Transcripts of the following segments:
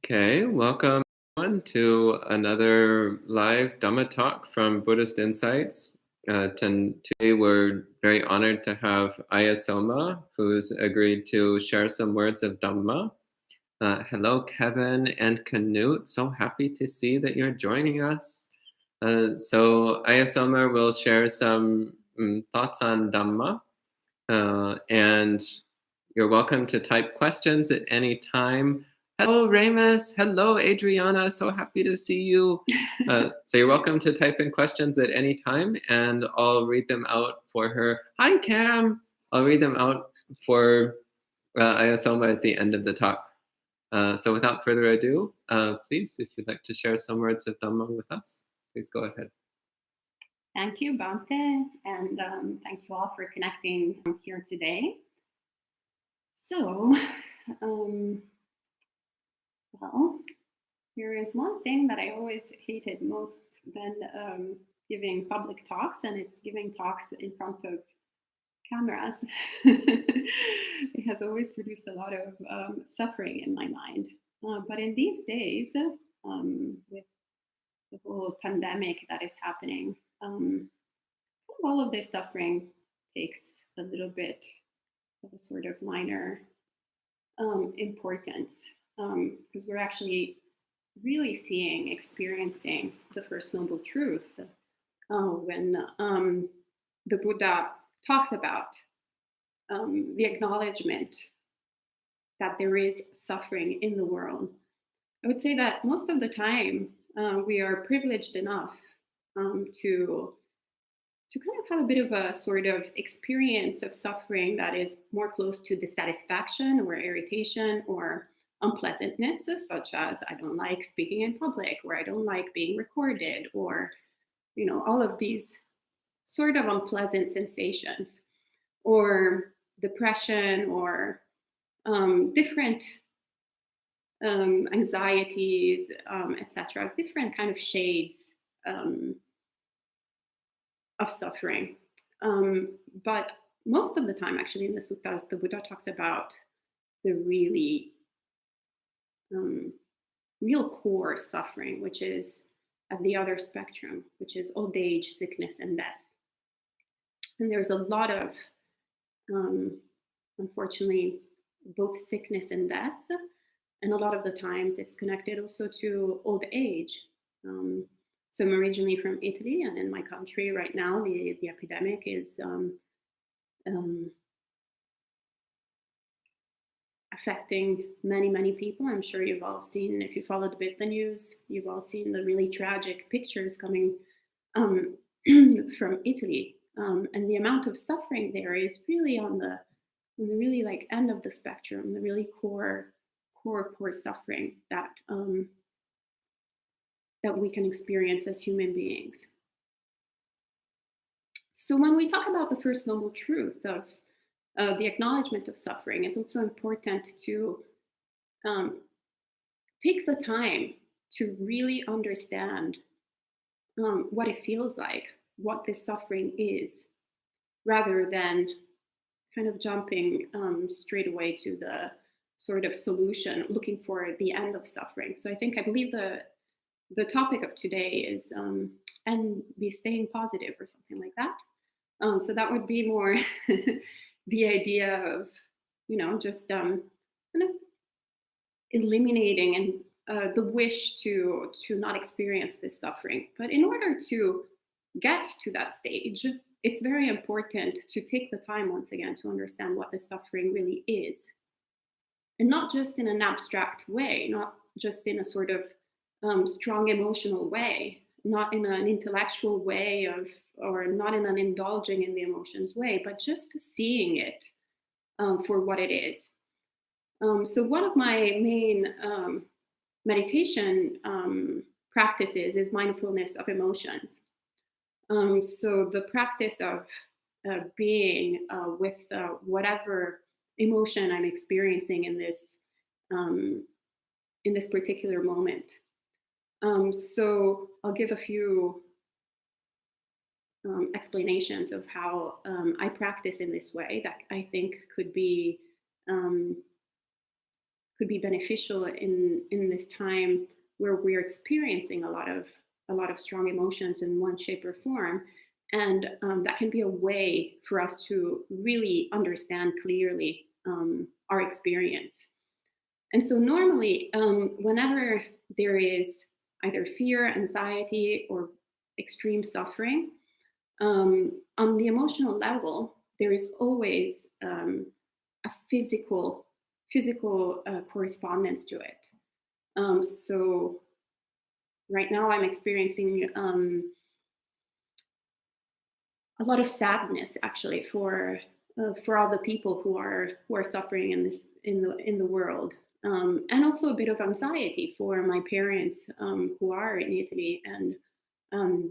Okay, welcome everyone to another live Dhamma talk from Buddhist Insights. Today we're very honored to have Ayyā Somā, who's agreed to share some words of Dhamma. Hello, Kevin and Canute. So happy to see that you're joining us. So Ayyā Somā will share some thoughts on Dhamma, and you're welcome to type questions at any time. Hello, Ramus. Hello, Adriana. So happy to see you. So you're welcome to type in questions at any time, and I'll read them out for her. Hi, Cam. I'll read them out for Ayyā Somā at the end of the talk. So without further ado, please, if you'd like to share some words of Dhamma with us, please go ahead. Thank you, Bhante, and thank you all for connecting here today. So, well, there is one thing that I always hated most than giving public talks, and it's giving talks in front of cameras. It has always produced a lot of suffering in my mind. But in these days, with the whole pandemic that is happening, all of this suffering takes a little bit of a sort of minor importance, because we're actually really experiencing the First Noble Truth when the Buddha talks about the acknowledgement that there is suffering in the world. I would say that most of the time we are privileged enough to kind of have a bit of a sort of experience of suffering that is more close to dissatisfaction or irritation or unpleasantness, such as I don't like speaking in public, or I don't like being recorded, or, all of these sort of unpleasant sensations, or depression, or different anxieties, etc., different kind of shades of suffering. But most of the time, actually, in the suttas, the Buddha talks about the really real core suffering, which is at the other spectrum, which is old age, sickness, and death. And there's a lot of, unfortunately, both sickness and death. And a lot of the times it's connected also to old age. So I'm originally from Italy, and in my country right now, the epidemic is affecting many people. I'm sure you've all seen, if you followed a bit the news, you've all seen the really tragic pictures coming from Italy. And the amount of suffering there is really on the really like end of the spectrum, the really core suffering that that we can experience as human beings. So when we talk about the First Noble Truth of the acknowledgement of suffering, it's also important to take the time to really understand what it feels like, what this suffering is, rather than kind of jumping straight away to the sort of solution, looking for the end of suffering. So I believe the topic of today is and be staying positive or something like that. So that would be more the idea of, just kind of eliminating and the wish to not experience this suffering. But in order to get to that stage, it's very important to take the time once again to understand what the suffering really is. And not just in an abstract way, not just in a sort of strong emotional way, not in an intellectual way or not in an indulging in the emotions way, but just seeing it for what it is. So one of my main meditation practices is mindfulness of emotions. So the practice of being with whatever emotion I'm experiencing in this particular moment. So I'll give a few explanations of how I practice in this way that I think could be could be beneficial in this time where we're experiencing a lot of strong emotions in one shape or form. And that can be a way for us to really understand clearly our experience. And so normally, whenever there is either fear, anxiety, or extreme suffering, on the emotional level, there is always a physical correspondence to it. So right now I'm experiencing a lot of sadness, actually, for all the people who are suffering in the world, and also a bit of anxiety for my parents who are in Italy, and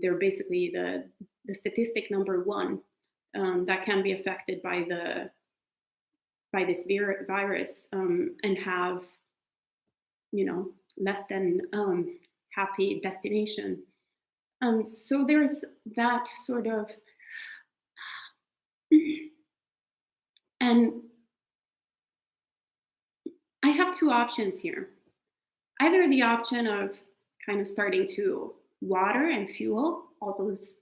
they're basically the statistic number one that can be affected by this virus, and have, less than happy destination. So there's that sort of, and I have two options here. Either the option of kind of starting to water and fuel all those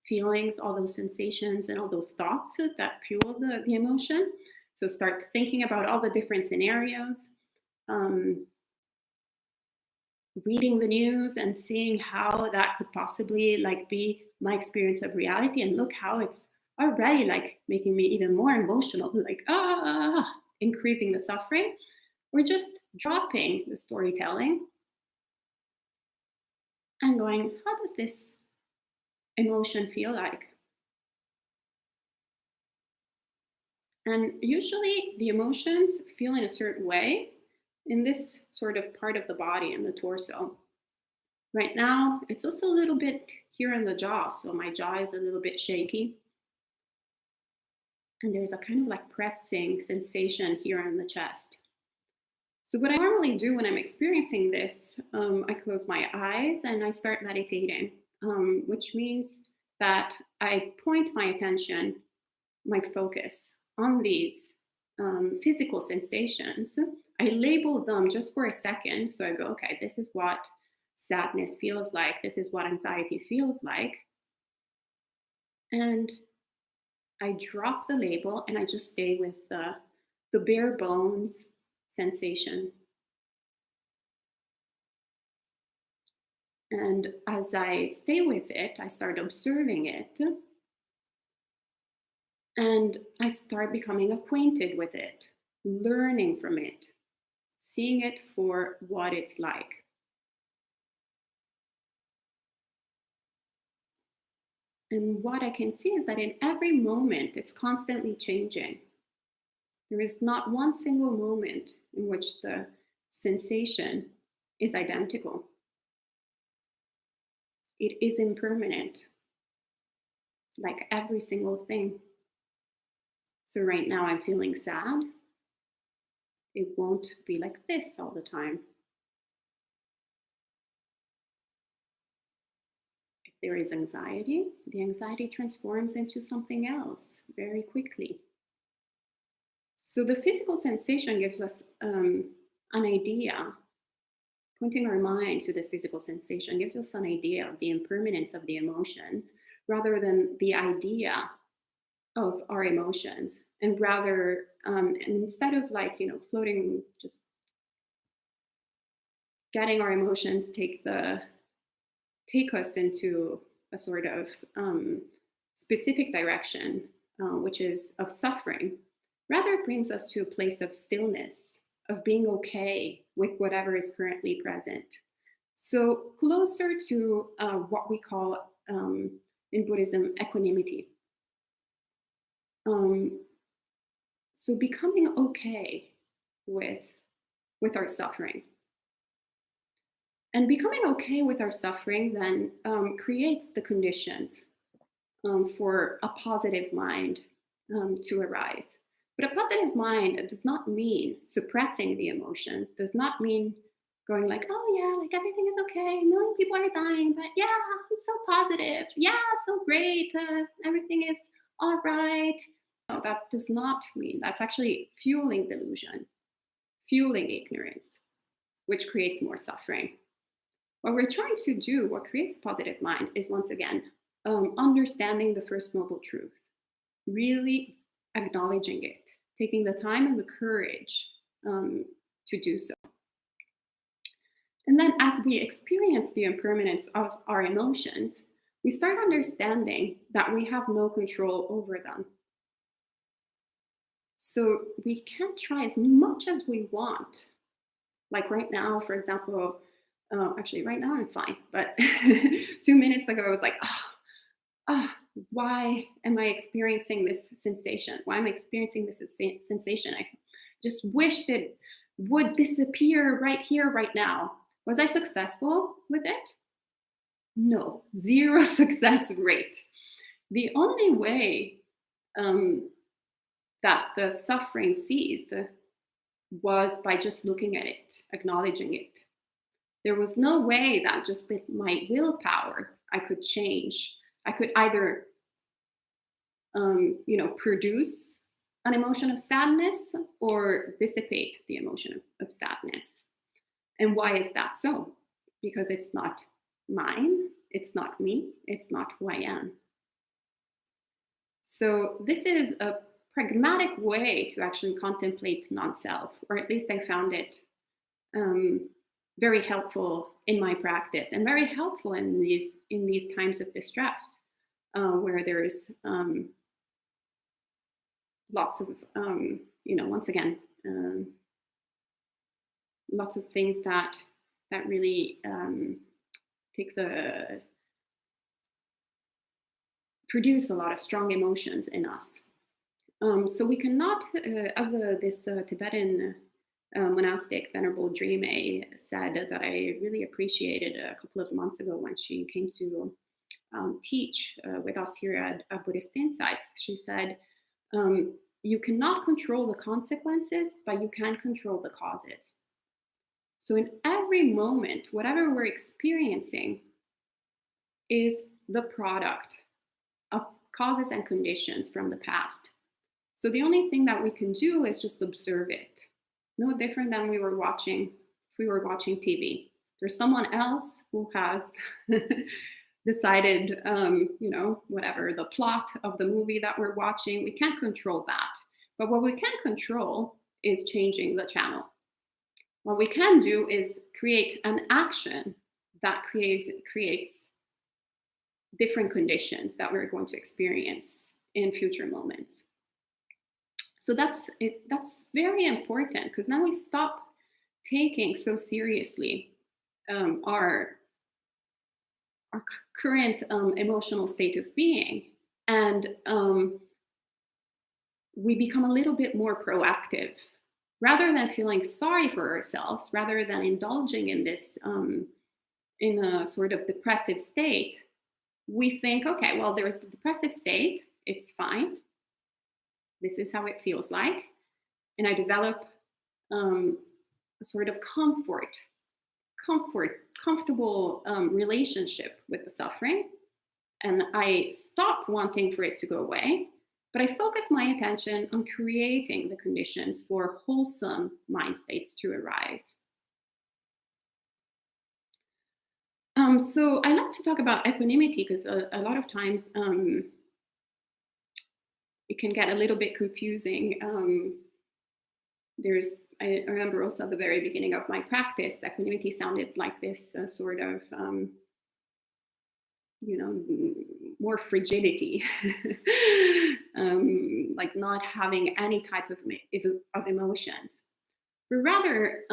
feelings, all those sensations, and all those thoughts that fuel the emotion. So start thinking about all the different scenarios, reading the news and seeing how that could possibly be my experience of reality, and look how it's already making me even more emotional, increasing the suffering, or just dropping the storytelling and going, how does this emotion feel like? And usually the emotions feel in a certain way in this sort of part of the body, in the torso. Right now, it's also a little bit here in the jaw, so my jaw is a little bit shaky. And there's a kind of pressing sensation here in the chest. So what I normally do when I'm experiencing this, I close my eyes and I start meditating, which means that I point my attention, my focus on these physical sensations. I label them just for a second. So I go, okay, this is what sadness feels like. This is what anxiety feels like. And I drop the label and I just stay with the bare bones sensation. And as I stay with it, I start observing it. And I start becoming acquainted with it, learning from it, seeing it for what it's like. And what I can see is that in every moment, it's constantly changing. There is not one single moment in which the sensation is identical. It is impermanent, like every single thing. So right now I'm feeling sad. It won't be like this all the time. If there is anxiety, the anxiety transforms into something else very quickly. So the physical sensation gives us an idea. Pointing our mind to this physical sensation gives us an idea of the impermanence of the emotions, rather than the idea of our emotions. And rather, and instead of floating, just getting our emotions take us into a sort of specific direction, which is of suffering, rather it brings us to a place of stillness, of being okay with whatever is currently present. So closer to what we call in Buddhism equanimity. So becoming okay with our suffering. And becoming okay with our suffering then creates the conditions for a positive mind to arise. But a positive mind does not mean suppressing the emotions, does not mean going oh yeah, everything is okay, a million people are dying, but yeah, I'm so positive, yeah, so great, everything is all right. No, that does not mean, that's actually fueling delusion, fueling ignorance, which creates more suffering. What we're trying to do, what creates a positive mind, is once again understanding the First Noble Truth, really acknowledging it, taking the time and the courage to do so. And then as we experience the impermanence of our emotions, we start understanding that we have no control over them. So we can try as much as we want. Like right now, for example, actually right now I'm fine, but 2 minutes ago I was like, why am I experiencing this sensation? Why am I experiencing this sensation? I just wished it would disappear right here, right now. Was I successful with it? No, 0 success rate. The only way that the suffering ceased was by just looking at it, acknowledging it. There was no way that just with my willpower I could change. I could either, produce an emotion of sadness or dissipate the emotion of sadness. And why is that so? Because it's not mine, it's not me, it's not who I am. So this is a pragmatic way to actually contemplate non-self, or at least I found it very helpful in my practice, and very helpful in these times of distress, where there's lots of once again lots of things that really produce a lot of strong emotions in us. So we cannot, as this Tibetan monastic Venerable Dreame said, that I really appreciated a couple of months ago when she came to teach with us here at Buddhist Insights. She said, you cannot control the consequences, but you can control the causes. So in every moment, whatever we're experiencing is the product of causes and conditions from the past. So the only thing that we can do is just observe it. No different than if we were watching TV. There's someone else who has decided, whatever, the plot of the movie that we're watching. We can't control that. But what we can control is changing the channel. What we can do is create an action that creates different conditions that we're going to experience in future moments. So that's very important, because now we stop taking so seriously our current emotional state of being, and we become a little bit more proactive. Rather than feeling sorry for ourselves, rather than indulging in this, in a sort of depressive state, we think, okay, well, there's the depressive state, it's fine. This is how it feels like. And I develop a sort of comfortable relationship with the suffering. And I stop wanting for it to go away. But I focus my attention on creating the conditions for wholesome mind states to arise. So I like to talk about equanimity, because a lot of times it can get a little bit confusing. I remember also at the very beginning of my practice, equanimity sounded like this sort of more frigidity, like not having any type of emotions. But rather,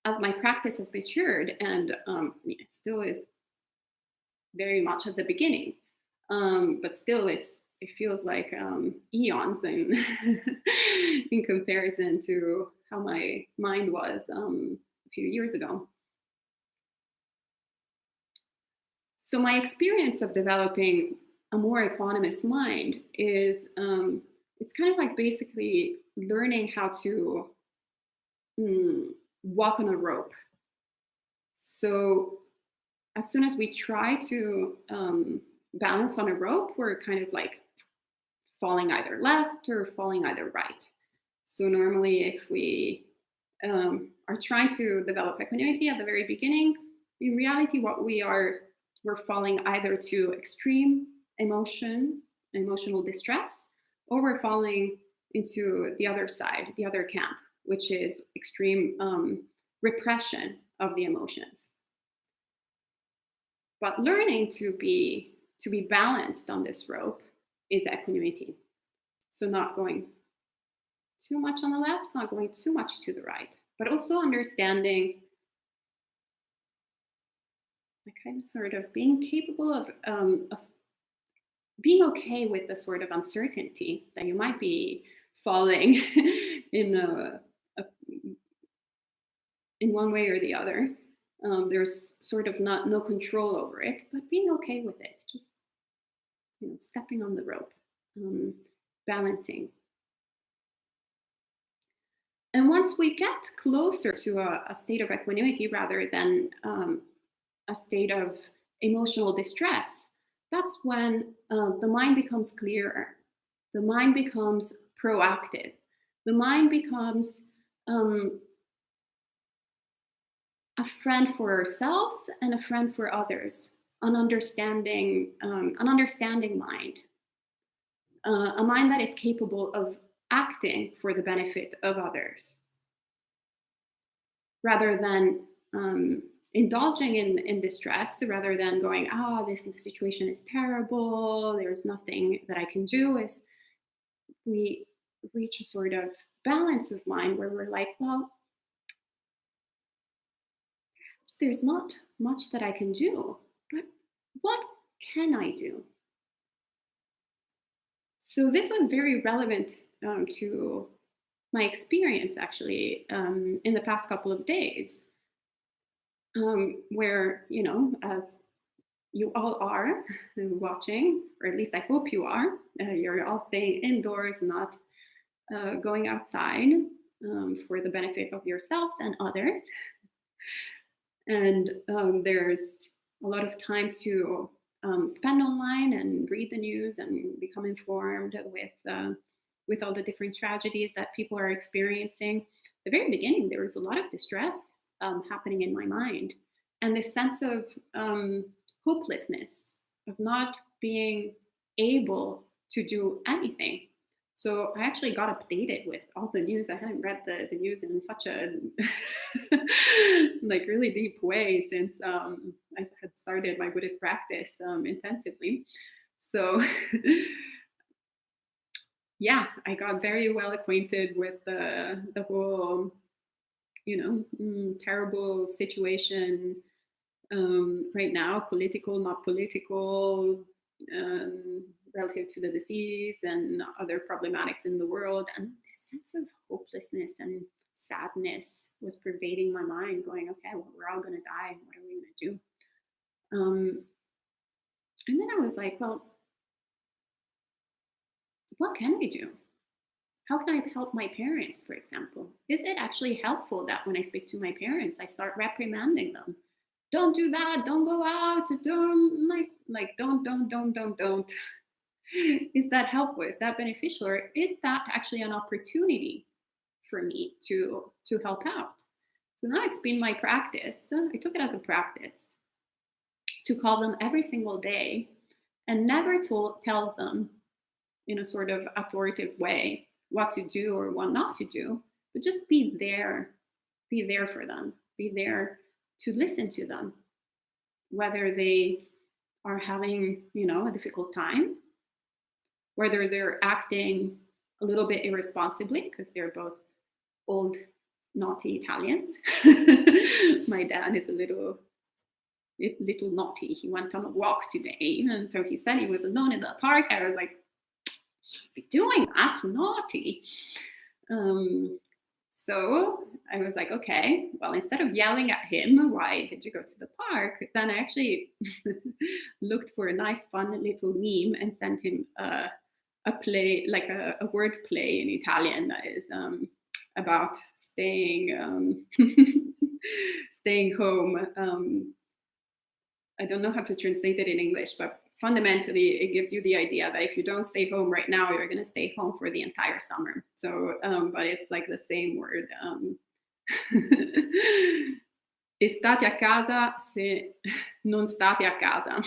as my practice has matured, and it still is very much at the beginning, but still it feels like eons in comparison to how my mind was a few years ago. So my experience of developing a more equanimous mind is, it's kind of like basically learning how to walk on a rope. So as soon as we try to balance on a rope, we're kind of like falling either left or falling either right. So normally if we are trying to develop equanimity at the very beginning, in reality, we're falling either to extreme emotional distress, or we're falling into the other side, the other camp, which is extreme repression of the emotions. But learning to be balanced on this rope is equanimity. So not going too much on the left, not going too much to the right, but also understanding, like, kind of sort of being capable of being okay with the sort of uncertainty that you might be falling in in one way or the other. There's sort of no control over it, but being okay with it, just stepping on the rope, balancing. And once we get closer to a state of equanimity rather than a state of emotional distress, that's when the mind becomes clearer. The mind becomes proactive. The mind becomes a friend for ourselves and a friend for others, an understanding mind, a mind that is capable of acting for the benefit of others, rather than indulging in distress, rather than going, this situation is terrible, there's nothing that I can do. Is we reach a sort of balance of mind where we're like, well, perhaps there's not much that I can do, but what can I do? So this was very relevant to my experience, actually, in the past couple of days, where, as you all are watching, or at least I hope you are, you're all staying indoors, not going outside, for the benefit of yourselves and others. And there's a lot of time to spend online and read the news and become informed with all the different tragedies that people are experiencing. At the very beginning, there was a lot of distress happening in my mind, and this sense of hopelessness, of not being able to do anything. So I actually got updated with all the news. I hadn't read the news in such a like really deep way since I had started my Buddhist practice intensively. So yeah, I got very well acquainted with the whole, terrible situation right now, political, not political, relative to the disease and other problematics in the world. And this sense of hopelessness and sadness was pervading my mind, going, okay, well, we're all going to die. What are we going to do? And then I was like, well, what can I do? How can I help my parents, for example? Is it actually helpful that when I speak to my parents, I start reprimanding them? Don't do that. Don't go out. Don't don't. Is that helpful? Is that beneficial? Or is that actually an opportunity for me to help out? So now it's been my practice. I took it as a practice to call them every single day and never tell them in a sort of authoritative way what to do or what not to do, but just be there for them, be there to listen to them, whether they are having, a difficult time, whether they're acting a little bit irresponsibly because they're both old, naughty Italians. My dad is a little naughty. He went on a walk today, and so he said he was alone in the park. I was like, be doing that, naughty. So I was like, okay, well, instead of yelling at him, why did you go to the park? Then I actually looked for a nice, fun little meme and sent him a play, like a word play in Italian that is about staying staying home. I don't know how to translate it in English, but fundamentally, it gives you the idea that if you don't stay home right now, you're going to stay home for the entire summer. So, but it's like the same word E state a casa se non state a casa.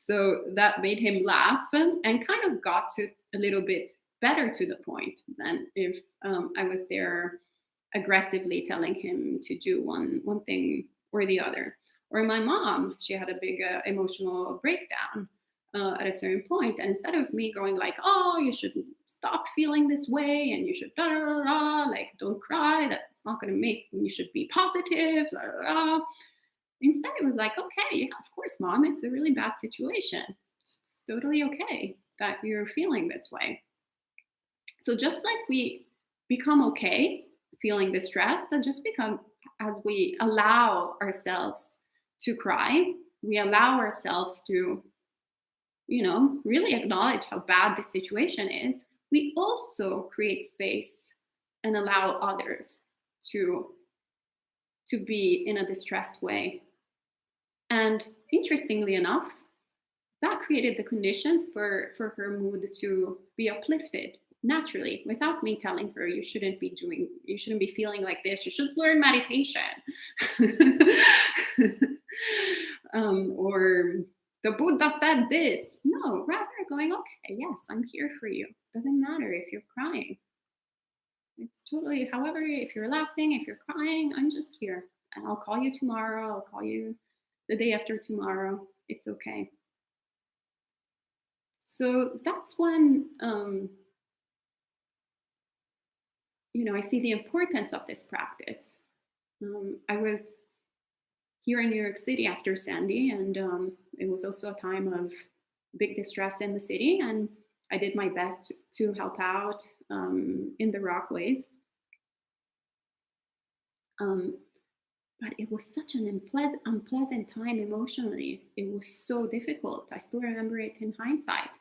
So that made him laugh and kind of got to a little bit better to the point than if I was there aggressively telling him to do one thing or the other. Or my mom, she had a big emotional breakdown at a certain point, and instead of me going like, "Oh, you should stop feeling this way, and you should da da da da, like don't cry. That's not going to make. You should be positive." Da, da, da. Instead, it was like, "Okay, yeah, of course, mom, it's a really bad situation. It's totally okay that you're feeling this way." So just like we become okay feeling the stress, that just become as we allow ourselves to cry, we allow ourselves to, really acknowledge how bad the situation is, we also create space and allow others to be in a distressed way. And interestingly enough, that created the conditions for her mood to be uplifted naturally without me telling her you shouldn't be feeling like this, you should learn meditation. Or the Buddha said this. No, rather going, okay, yes, I'm here for you. Doesn't matter if you're crying. It's totally, however, if you're laughing, if you're crying, I'm just here. And I'll call you tomorrow. I'll call you the day after tomorrow. It's okay. So that's when, I see the importance of this practice. I was here in New York City after Sandy, and it was also a time of big distress in the city. And I did my best to help out in the Rockaways. But it was such an unpleasant time emotionally. It was so difficult. I still remember it in hindsight.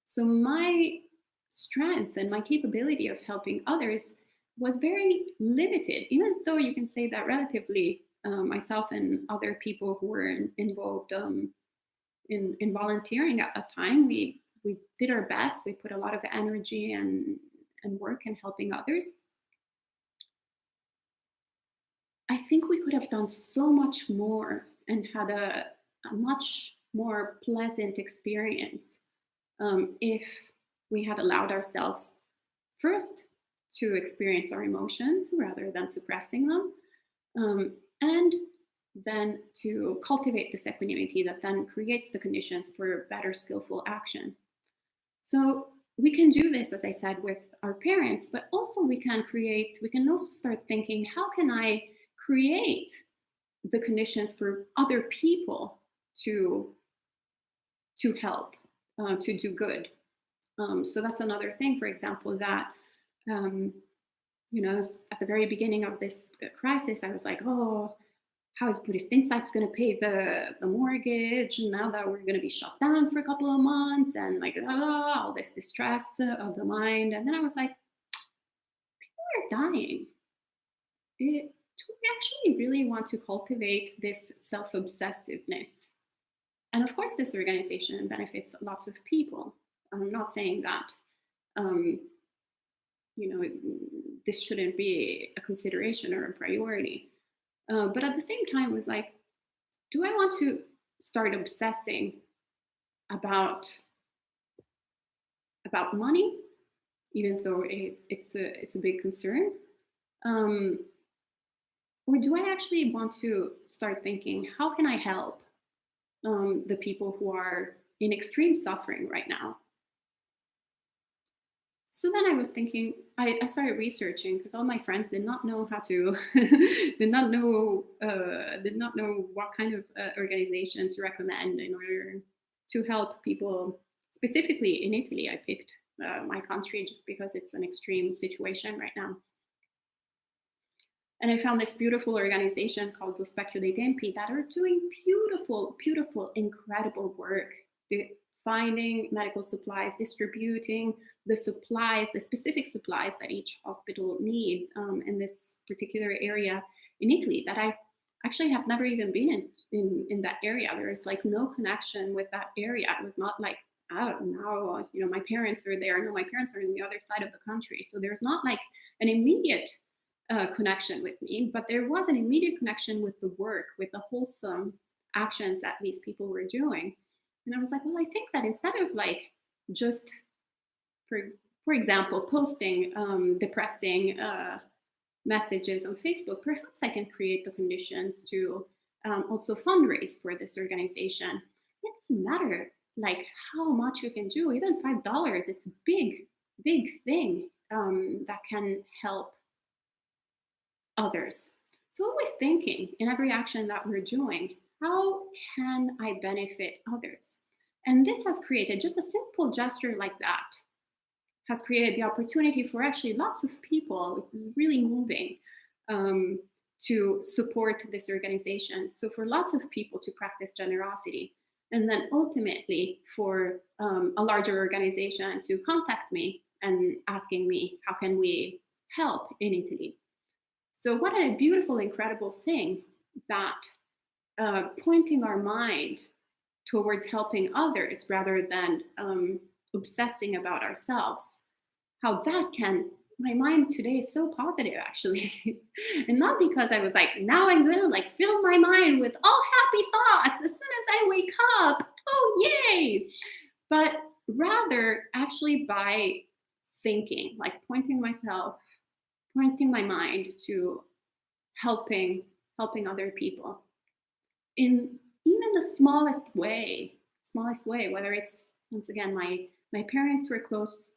So my strength and my capability of helping others was very limited, even though you can say that relatively myself and other people who were involved in volunteering at that time, we did our best. We put a lot of energy and work in helping others. I think we could have done so much more and had a much more pleasant experience if we had allowed ourselves first to experience our emotions rather than suppressing them, and then to cultivate this equanimity that then creates the conditions for better skillful action. So we can do this, as I said, with our parents, but also we can also start thinking, how can I create the conditions for other people to help, to do good. So that's another thing, for example, that, at the very beginning of this crisis, I was like, oh, how is Buddhist Insights going to pay the mortgage now that we're going to be shut down for a couple of months, and like all this distress of the mind. And then I was like, people are dying. Do we actually really want to cultivate this self-obsessiveness? And of course, this organization benefits lots of people. I'm not saying that, this shouldn't be a consideration or a priority. But at the same time, it was like, do I want to start obsessing about money, even though it's a big concern? Or do I actually want to start thinking, how can I help the people who are in extreme suffering right now? So then I was thinking, I started researching because all my friends did not know how to, did not know what kind of organization to recommend in order to help people. Specifically in Italy, I picked my country just because it's an extreme situation right now. And I found this beautiful organization called Lo Specchio dei Tempi that are doing beautiful, beautiful, incredible work. Finding medical supplies, distributing the specific supplies that each hospital needs in this particular area in Italy that I actually have never even been in that area. There is like no connection with that area. It was not like, oh, now, my parents are there. No, my parents are on the other side of the country. So there's not like an immediate connection with me, but there was an immediate connection with the work, with the wholesome actions that these people were doing. And I was like, well, I think that instead of like just, for, for example, posting depressing messages on Facebook, perhaps I can create the conditions to also fundraise for this organization. It doesn't matter like how much you can do, even $5, it's a big thing that can help others. So always thinking in every action that we're doing, how can I benefit others? And this has created just a simple gesture like that has created the opportunity for actually lots of people, which is really moving, to support this organization. So for lots of people to practice generosity, and then ultimately for a larger organization to contact me and asking me, how can we help in Italy? So what a beautiful, incredible thing that pointing our mind towards helping others rather than obsessing about ourselves, how that can, my mind today is so positive actually. And not because I was like, now I'm gonna like fill my mind with all happy thoughts as soon as I wake up, oh yay, but rather actually by thinking, like pointing my mind to helping other people in even the smallest way, whether it's, once again, my parents were close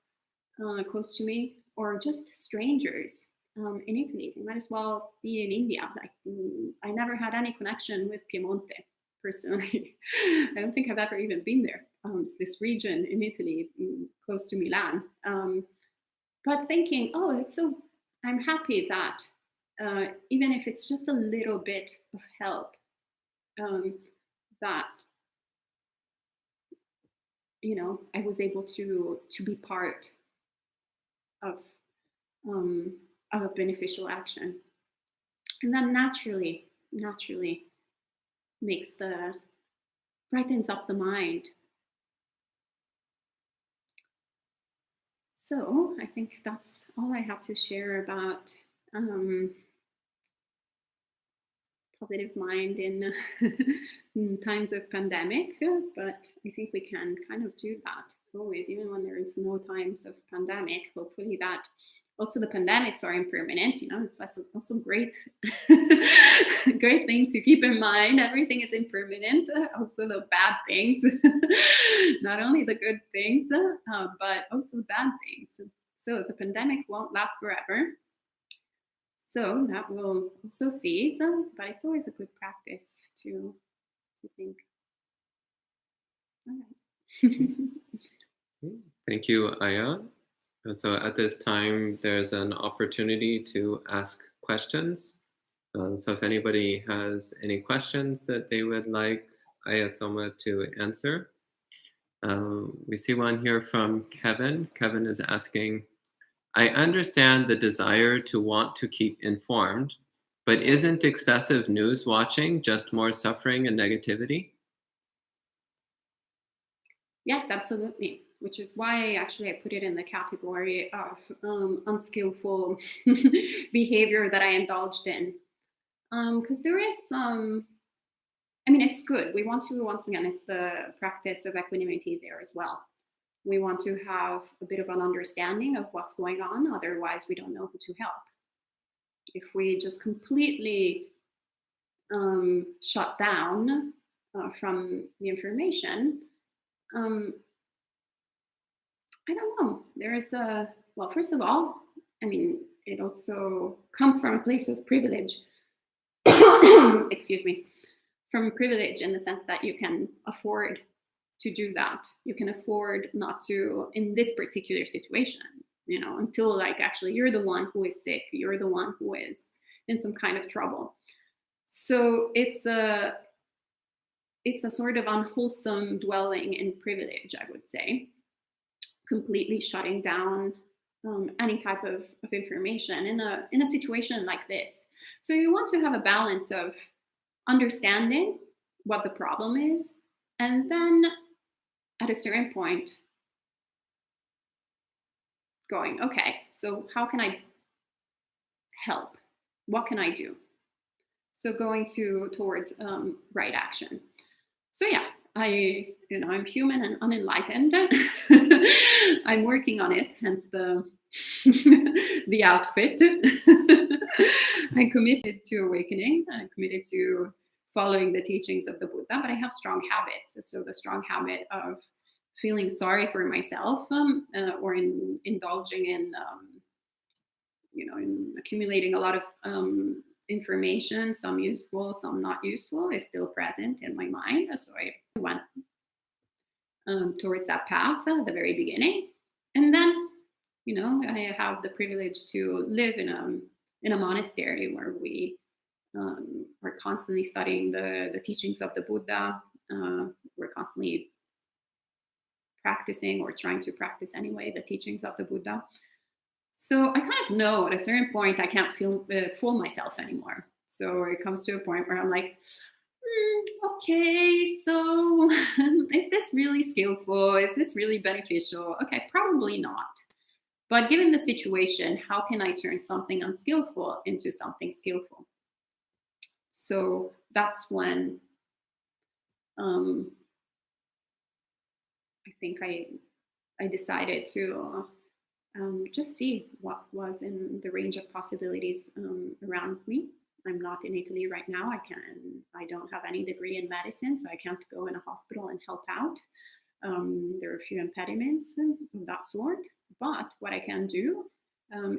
to me, or just strangers in Italy. They might as well be in India. Like I never had any connection with Piemonte personally. I don't think I've ever even been there. This region in Italy, close to Milan. But thinking, oh, I'm happy that even if it's just a little bit of help, that I was able to be part of a beneficial action, and that naturally brightens up the mind. So I think that's all I have to share about positive mind in, in times of pandemic, but I think we can kind of do that always, even when there is no times of pandemic. Hopefully that also the pandemics are impermanent, that's also great great thing to keep in mind. Everything is impermanent, also the bad things, not only the good things, but also the bad things. So the pandemic won't last forever, so that will also cease, but it's always a good practice to think. All right. Thank you, Ayyā. And so at this time, there's an opportunity to ask questions. So if anybody has any questions that they would like Ayyā Somā to answer. We see one here from Kevin. Kevin is asking, I understand the desire to want to keep informed, but isn't excessive news watching just more suffering and negativity? Yes, absolutely. Which is why actually I put it in the category of unskillful behavior that I indulged in. Because there is some, it's good. We want to, once again, it's the practice of equanimity there as well. We want to have a bit of an understanding of what's going on. Otherwise, we don't know who to help. If we just completely shut down from the information, I don't know. There is well, first of all, it also comes from a place of privilege. Excuse me. From privilege in the sense that you can afford to do that. You can afford not to, in this particular situation, until like actually you're the one who is sick, you're the one who is in some kind of trouble. So it's a sort of unwholesome dwelling in privilege, I would say, completely shutting down any type of information in a situation like this. So you want to have a balance of understanding what the problem is, and then at a certain point going, okay, so how can I help? What can I do? So going towards right action. So yeah, I'm human and unenlightened. I'm working on it, hence the the outfit. I'm committed to awakening. I'm committed to following the teachings of the Buddha, but I have strong habits. So the strong habit of feeling sorry for myself, or indulging in, in accumulating a lot of information, some useful, some not useful, is still present in my mind. So I went towards that path at the very beginning. And then, I have the privilege to live in a monastery where we are constantly studying the teachings of the Buddha. We're constantly practicing, or trying to practice anyway, the teachings of the Buddha. So I kind of know at a certain point I can't fool myself anymore. So it comes to a point where I'm like, okay, so is this really skillful? Is this really beneficial? Okay, probably not. But given the situation, how can I turn something unskillful into something skillful? So that's when I think I decided to just see what was in the range of possibilities around me. I'm not in Italy right now. I don't have any degree in medicine, so I can't go in a hospital and help out. There are a few impediments of that sort. But what I can do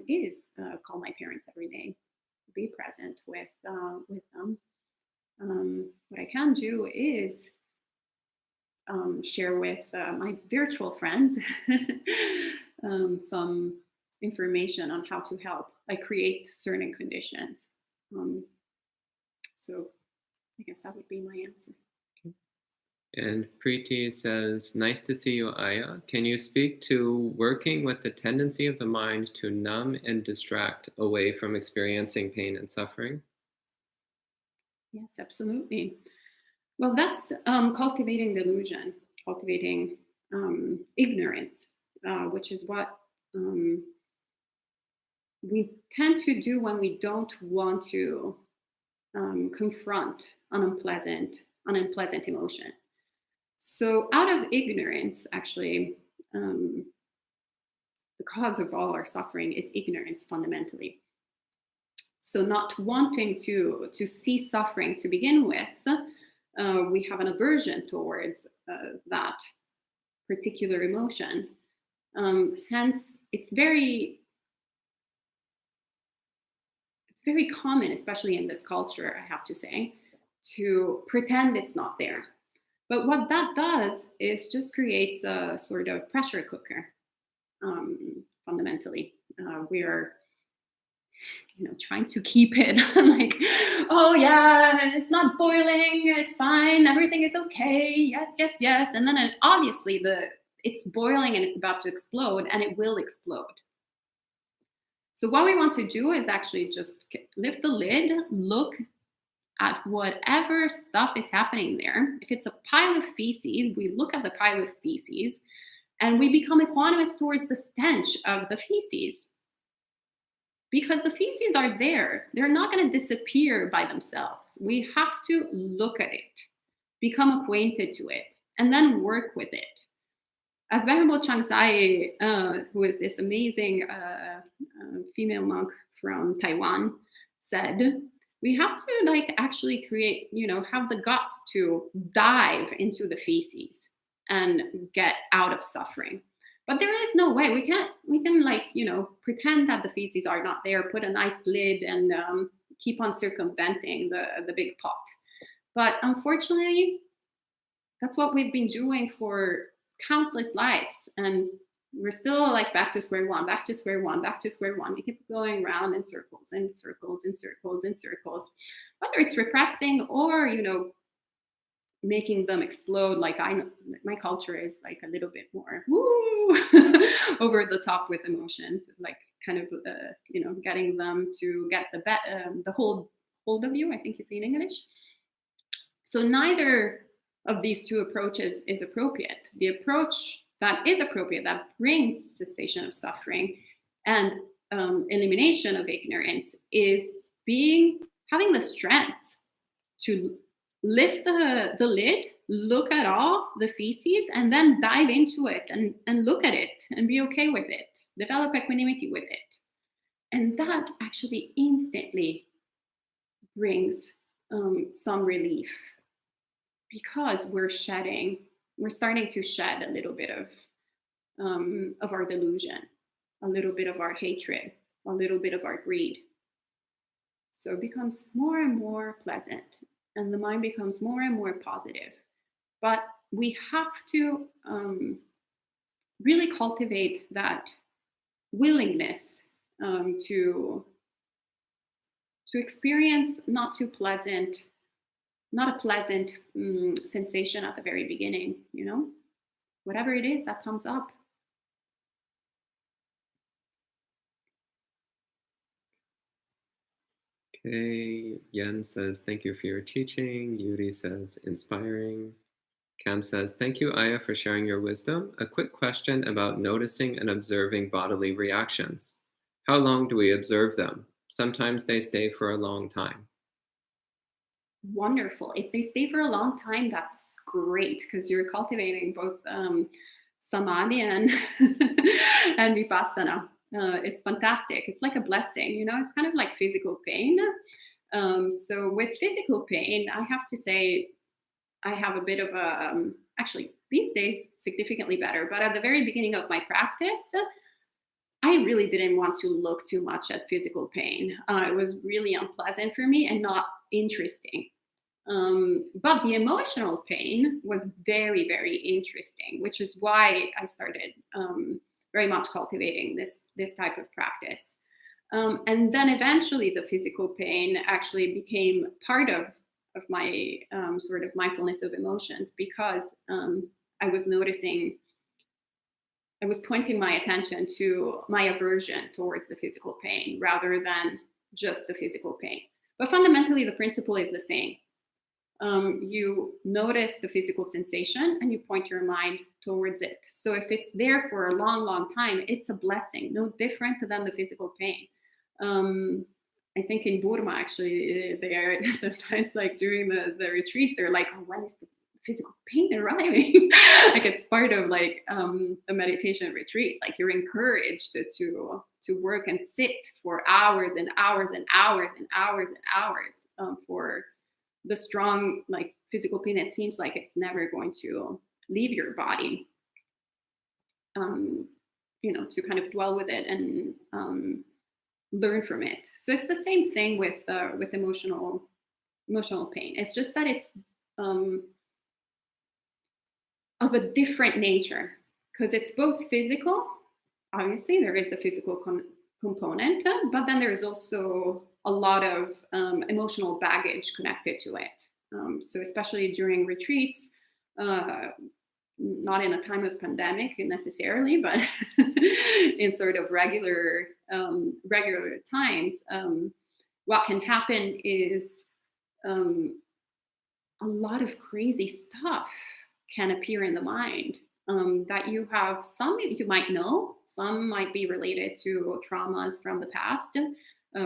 is call my parents every day, be present with them. What I can do is share with my virtual friends some information on how to help, like create certain conditions. So I guess that would be my answer. And Preeti says, nice to see you, Ayyā. Can you speak to working with the tendency of the mind to numb and distract away from experiencing pain and suffering? Yes, absolutely. Well, that's cultivating delusion, cultivating ignorance, which is what we tend to do when we don't want to confront an unpleasant emotion. So out of ignorance, actually, the cause of all our suffering is ignorance fundamentally. So not wanting to see suffering to begin with, we have an aversion towards that particular emotion. Hence, it's very common, especially in this culture, I have to say, to pretend it's not there. But what that does is just creates a sort of pressure cooker. Fundamentally, we are, trying to keep it like, oh yeah, it's not boiling, it's fine, everything is okay, yes, and then obviously it's boiling and it's about to explode, and it will explode. So what we want to do is actually just lift the lid, look at whatever stuff is happening there. If it's a pile of feces, we look at the pile of feces and we become equanimous towards the stench of the feces. Because the feces are there. They're not going to disappear by themselves. We have to look at it, become acquainted to it, and then work with it. As Venerable Changzai, who is this amazing female monk from Taiwan, said, we have to actually create, have the guts to dive into the feces and get out of suffering. But there is no way we can pretend that the feces are not there, put a nice lid, and keep on circumventing the big pot. But unfortunately, that's what we've been doing for countless lives, and we're still back to square one. We keep going round in circles and circles and circles and circles, whether it's repressing or making them explode. My culture is a little bit more over the top with emotions, getting them to get the hold of you, I think you say in English. So neither of these two approaches is appropriate. The approach that is appropriate, that brings cessation of suffering and elimination of ignorance is having the strength to lift the lid, look at all the feces, and then dive into it and look at it and be okay with it, develop equanimity with it. And that actually instantly brings some relief, because we're starting to shed a little bit of our delusion, a little bit of our hatred, a little bit of our greed. So it becomes more and more pleasant, and the mind becomes more and more positive. But we have to really cultivate that willingness to experience not a pleasant sensation at the very beginning, whatever it is that comes up. Okay, Yen says, thank you for your teaching. Yuri says, inspiring. Cam says, thank you, Ayyā, for sharing your wisdom. A quick question about noticing and observing bodily reactions. How long do we observe them? Sometimes they stay for a long time. Wonderful. If they stay for a long time, that's great, because you're cultivating both samadhi and vipassana. It's fantastic. It's like a blessing, it's kind of like physical pain. So with physical pain, I have to say I have a bit of a, actually these days significantly better, but at the very beginning of my practice, I really didn't want to look too much at physical pain. It was really unpleasant for me and not interesting. But the emotional pain was very, very interesting, which is why I started very much cultivating this type of practice. And then eventually the physical pain actually became part of my sort of mindfulness of emotions, because I was pointing my attention to my aversion towards the physical pain rather than just the physical pain. But fundamentally, the principle is the same. You notice the physical sensation and you point your mind towards it. So if it's there for a long, long time, it's a blessing, no different than the physical pain. I think in Burma, actually, they are sometimes like during the retreats, they're like, oh, when is the physical pain arriving? Like it's part of like a meditation retreat. Like you're encouraged to work and sit for hours and hours and hours and hours and hours for the strong like physical pain that seems like it's never going to leave your body. To kind of dwell with it and learn from it. So it's the same thing with emotional pain. It's just that it's of a different nature, because it's both physical. Obviously, there is the physical component, but then there's also a lot of emotional baggage connected to it. So especially during retreats, not in a time of pandemic necessarily, but in sort of regular times, what can happen is a lot of crazy stuff can appear in the mind that you have. Some you might know, some might be related to traumas from the past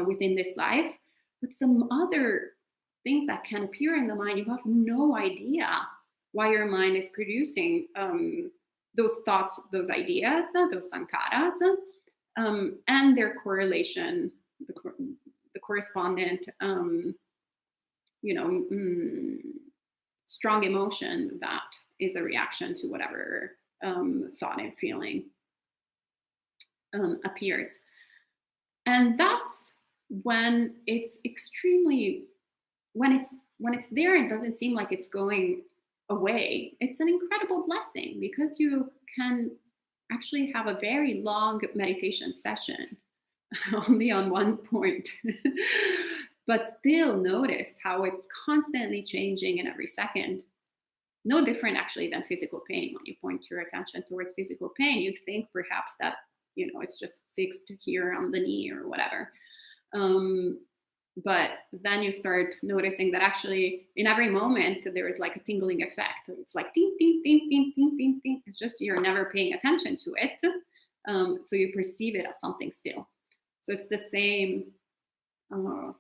within this life, but some other things that can appear in the mind, you have no idea why your mind is producing those thoughts, those ideas, those sankharas, and their correlation, the correspondent, strong emotion that is a reaction to whatever thought and feeling appears. And that's when it's when it's there and doesn't seem like it's going away. It's an incredible blessing, because you can actually have a very long meditation session only on one point, but still notice how it's constantly changing in every second. No different actually than physical pain. When you point your attention towards physical pain, you think perhaps that it's just fixed here on the knee or whatever. But then you start noticing that actually in every moment there is like a tingling effect. It's like ding, ding, ding, ding, ding, ding, ding. It's just you're never paying attention to it. So you perceive it as something still. So it's the same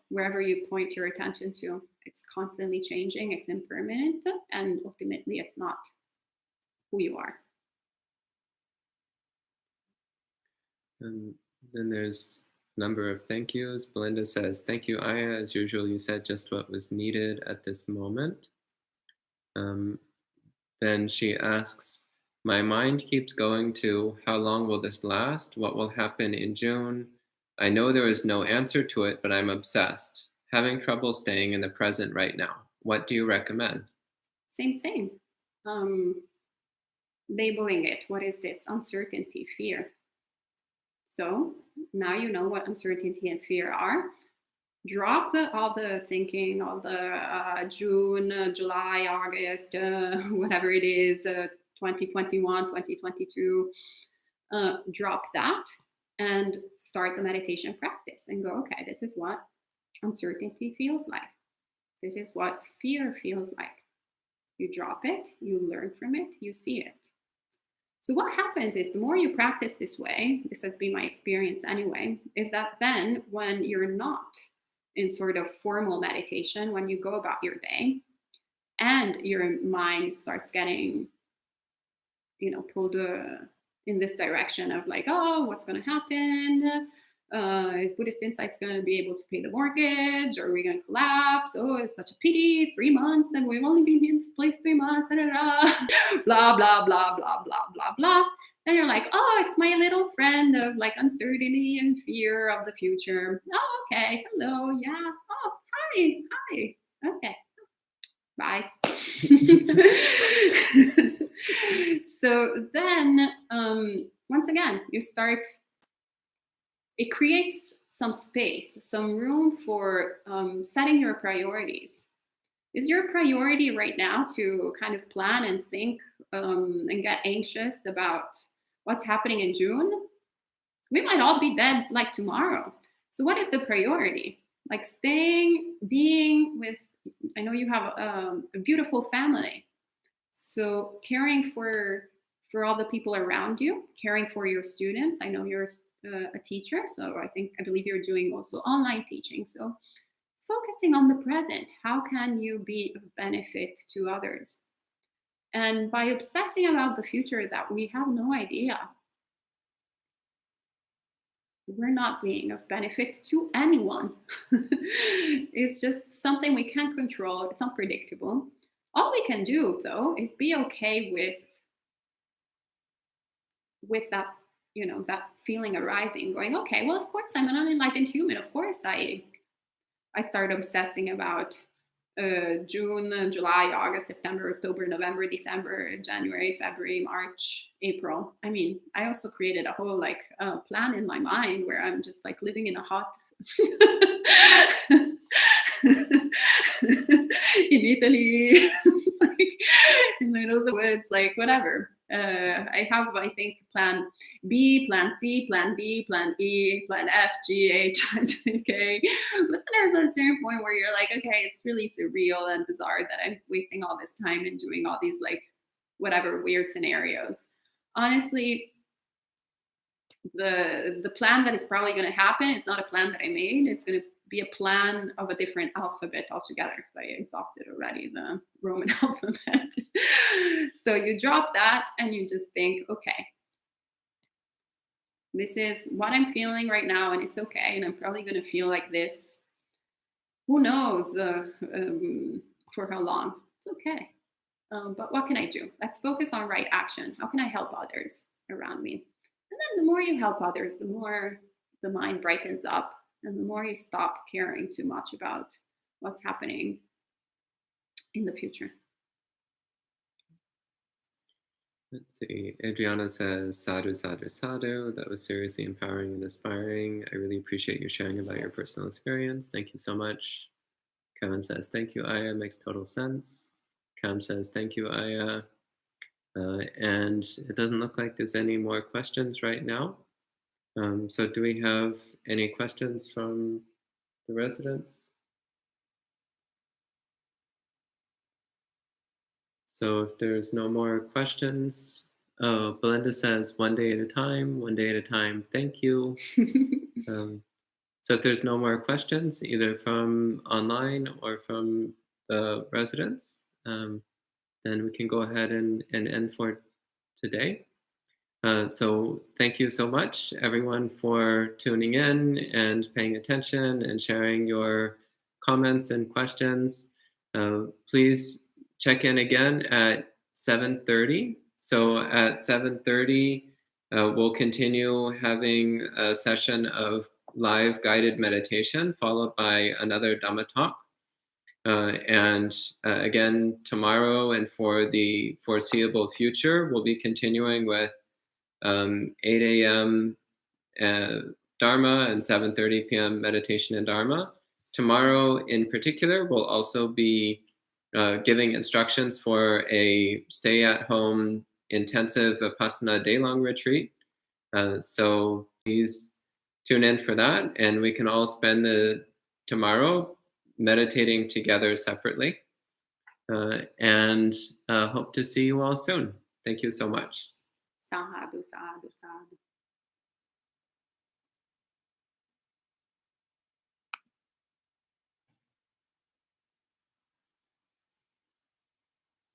wherever you point your attention to. It's constantly changing, it's impermanent, and ultimately it's not who you are. And then there's a number of thank yous. Belinda says, "Thank you, Ayyā. As usual, you said just what was needed at this moment." Um, then she asks, "My mind keeps going to, how long will this last? What will happen in June? I know there is no answer to it, but I'm obsessed. Having trouble staying in the present right now. What do you recommend?" Same thing. Labeling it. What is this? Uncertainty, fear. So now you know what uncertainty and fear are. Drop all the thinking, all the June, July, August, whatever it is, 2021, 2022. Drop that and start the meditation practice and go, okay, this is what uncertainty feels like. This is what fear feels like. You drop it, you learn from it, you see it. So what happens is the more you practice this way, this has been my experience anyway, is that then when you're not in sort of formal meditation, when you go about your day and your mind starts getting, pulled in this direction of like, oh, what's going to happen? Is Buddhist Insights going to be able to pay the mortgage? Or are we going to collapse? Oh, it's such a pity. 3 months, then we've only been in this place 3 months. Da, da, da. Blah, blah, blah, blah, blah, blah, blah. Then you're like, oh, it's my little friend of like uncertainty and fear of the future. Oh, okay. Hello. Yeah. Oh, hi. Okay. Bye. So then, once again, you start, it creates some space, some room for setting your priorities. Is your priority right now to kind of plan and think and get anxious about what's happening in June? We might all be dead like tomorrow. So what is the priority? Like being with, I know you have a beautiful family. So caring for all the people around you, caring for your students. I know you're a teacher, so I believe you're doing also online teaching. So focusing on the present, how can you be of benefit to others? And by obsessing about the future that we have no idea, we're not being of benefit to anyone. It's just something we can't control. It's unpredictable. All we can do, though, is be okay with that, that feeling arising, going, okay, well, of course, I'm an unenlightened human. Of course, I start obsessing about June, July, August, September, October, November, December, January, February, March, April. I mean, I also created a whole plan in my mind where I'm just like living in a hot in Italy. It's like in the middle of the woods, like whatever. I have, I think, plan B, plan C, plan D, plan E, plan F, G, H, I, J, K. But then there's a certain point where you're like, okay, it's really surreal and bizarre that I'm wasting all this time and doing all these whatever weird scenarios. Honestly, the plan that is probably going to happen is not a plan that I made. It's going to be a plan of a different alphabet altogether, because I exhausted already the Roman alphabet. So you drop that and you just think, okay, this is what I'm feeling right now, and it's okay. And I'm probably going to feel like this. Who knows for how long? It's okay. But what can I do? Let's focus on right action. How can I help others around me? And then the more you help others, the more the mind brightens up, and the more you stop caring too much about what's happening in the future. Let's see. Adriana says, sadhu, sadhu, sadhu. That was seriously empowering and inspiring. I really appreciate you sharing about your personal experience. Thank you so much. Kevin says, thank you, Ayyā. Makes total sense. Cam says, thank you, Ayyā. And it doesn't look like there's any more questions right now. So do we have any questions from the residents? So if there's no more questions, Belinda says, one day at a time, thank you. So if there's no more questions, either from online or from the residents, then we can go ahead and end for today. So thank you so much, everyone, for tuning in and paying attention and sharing your comments and questions. Please check in again at 7:30. So at 7:30, we'll continue having a session of live guided meditation, followed by another Dhamma talk. And again, tomorrow and for the foreseeable future, we'll be continuing with 8 a.m. Dharma and 7:30 p.m. meditation and Dharma. Tomorrow, in particular, we'll also be giving instructions for a stay-at-home intensive Vipassana day-long retreat. So please tune in for that, and we can all spend the tomorrow meditating together separately. And hope to see you all soon. Thank you so much. Sadhu, sadhu, sadhu.